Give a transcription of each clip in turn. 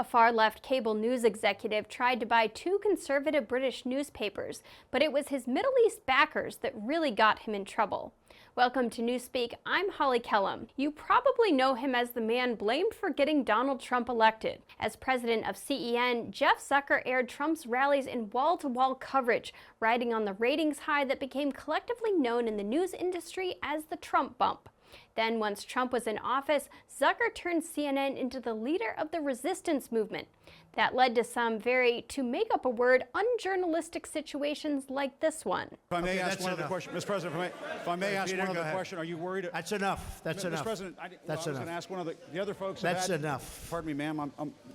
A far-left cable news executive tried to buy two conservative British newspapers, but it was his Middle East backers that really got him in trouble. Welcome to Newspeak. I'm Holly Kellum. You probably know him as the man blamed for getting Donald Trump elected. As president of CEN, Jeff Zucker aired Trump's rallies in wall-to-wall coverage, riding on the ratings high that became collectively known in the news industry as the Trump bump. Then, once Trump was in office, Zucker turned CNN into the leader of the resistance movement. That led to some very, to make up a word, unjournalistic situations like this one. If I may ask one other question, Mr. President, if I may ask one other question, are you worried? That's enough. That's enough. Mr. President, I was going to ask one of the other folks. That's enough. Pardon me, ma'am.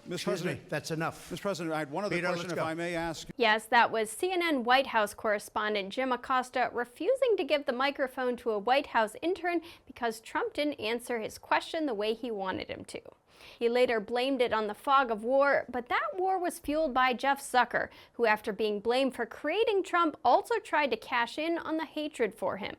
Mr. President, that's enough. Mr. President, I had one other question, if I may ask. Yes, that was CNN White House correspondent Jim Acosta refusing to give the microphone to a White House intern because Trump didn't answer his question the way he wanted him to. He later blamed it on the fog of war, but that war was fueled by Jeff Zucker, who, after being blamed for creating Trump, also tried to cash in on the hatred for him.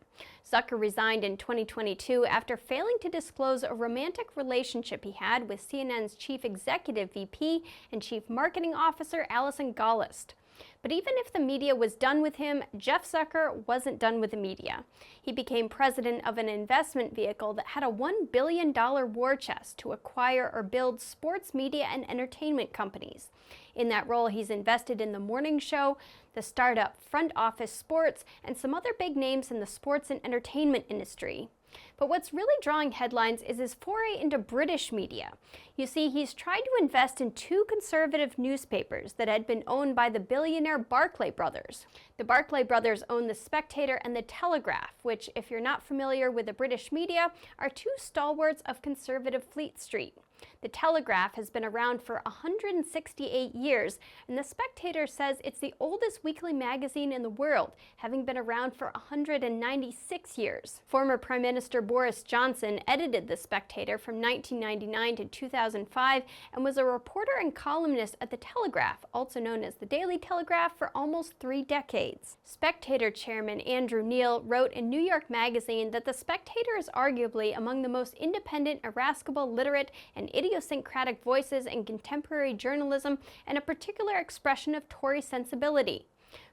Zucker resigned in 2022 after failing to disclose a romantic relationship he had with CNN's chief executive VP and chief marketing officer Allison Gollust. But even if the media was done with him, Jeff Zucker wasn't done with the media. He became president of an investment vehicle that had a $1 billion war chest to acquire or build sports media and entertainment companies. In that role, he's invested in The Morning Show, the startup Front Office Sports, and some other big names in the sports and entertainment industry. But what's really drawing headlines is his foray into British media. You see, he's tried to invest in two conservative newspapers that had been owned by the billionaire Barclay brothers. The Barclay brothers own The Spectator and The Telegraph, which, if you're not familiar with the British media, are two stalwarts of conservative Fleet Street. The Telegraph has been around for 168 years, and The Spectator says it's the oldest weekly magazine in the world, having been around for 196 years. Former Prime Minister Boris Johnson edited The Spectator from 1999 to 2005 and was a reporter and columnist at The Telegraph, also known as The Daily Telegraph, for almost 3 decades. Spectator chairman Andrew Neil wrote in New York Magazine that The Spectator is arguably among the most independent, irascible, literate, and idiosyncratic voices in contemporary journalism and a particular expression of Tory sensibility.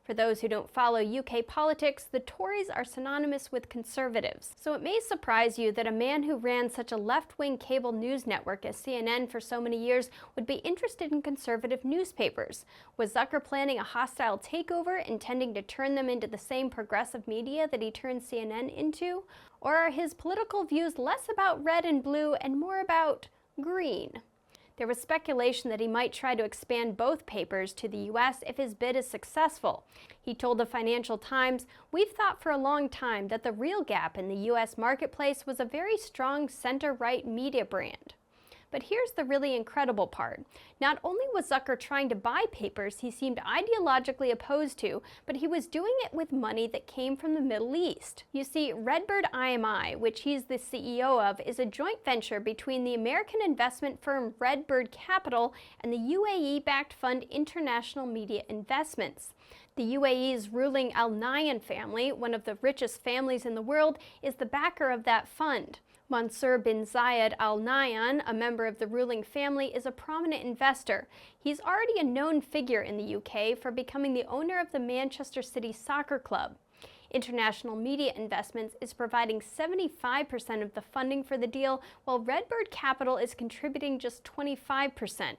For those who don't follow UK politics, the Tories are synonymous with conservatives. So it may surprise you that a man who ran such a left-wing cable news network as CNN for so many years would be interested in conservative newspapers. Was Zucker planning a hostile takeover, intending to turn them into the same progressive media that he turned CNN into? Or are his political views less about red and blue and more about green? There was speculation that he might try to expand both papers to the U.S. if his bid is successful. He told the Financial Times, "We've thought for a long time that the real gap in the U.S. marketplace was a very strong center-right media brand." But here's the really incredible part. Not only was Zucker trying to buy papers he seemed ideologically opposed to, but he was doing it with money that came from the Middle East. You see, Redbird IMI, which he's the CEO of, is a joint venture between the American investment firm Redbird Capital and the UAE-backed fund International Media Investments. The UAE's ruling Al Nahyan family, one of the richest families in the world, is the backer of that fund. Mansour bin Zayed Al Nahyan, a member of the ruling family, is a prominent investor. He's already a known figure in the UK for becoming the owner of the Manchester City Soccer Club. International Media Investments is providing 75% of the funding for the deal, while Redbird Capital is contributing just 25%.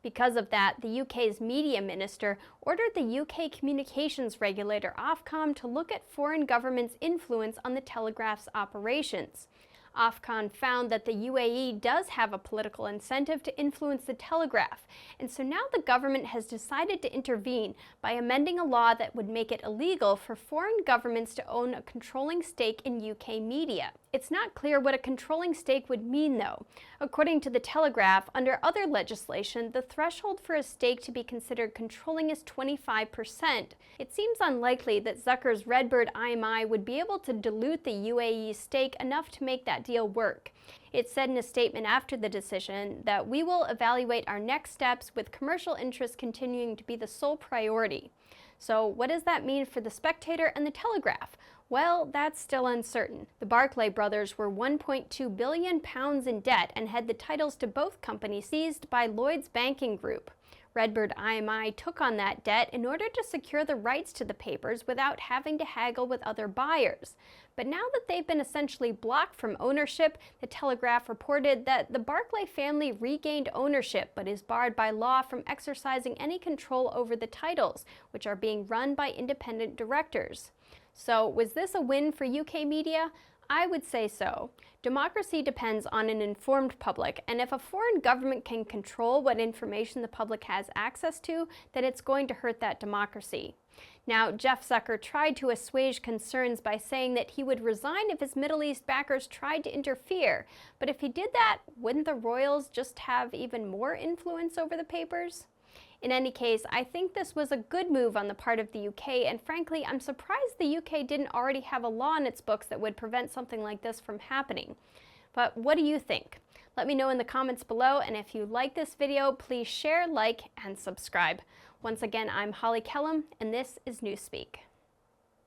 Because of that, the UK's media minister ordered the UK communications regulator Ofcom to look at foreign governments' influence on the Telegraph's operations. Ofcom found that the UAE does have a political incentive to influence the Telegraph, and so now the government has decided to intervene by amending a law that would make it illegal for foreign governments to own a controlling stake in UK media. It's not clear what a controlling stake would mean, though. According to the Telegraph, under other legislation, the threshold for a stake to be considered controlling is 25%. It seems unlikely that Zucker's Redbird IMI would be able to dilute the UAE stake enough to make that deal work. It said in a statement after the decision that "we will evaluate our next steps with commercial interests continuing to be the sole priority." So what does that mean for the Spectator and the Telegraph? Well, that's still uncertain. The Barclay brothers were £1.2 billion in debt and had the titles to both companies seized by Lloyd's banking group. Redbird IMI took on that debt in order to secure the rights to the papers without having to haggle with other buyers. But now that they've been essentially blocked from ownership, the Telegraph reported that the Barclay family regained ownership but is barred by law from exercising any control over the titles, which are being run by independent directors. So, was this a win for UK media? I would say so. Democracy depends on an informed public, and if a foreign government can control what information the public has access to, then it's going to hurt that democracy. Now, Jeff Zucker tried to assuage concerns by saying that he would resign if his Middle East backers tried to interfere. But if he did that, wouldn't the royals just have even more influence over the papers? In any case, I think this was a good move on the part of the UK, and frankly, I'm surprised the UK didn't already have a law in its books that would prevent something like this from happening. But what do you think? Let me know in the comments below, and if you like this video, please share, like, and subscribe. Once again, I'm Holly Kellum, and this is Newspeak.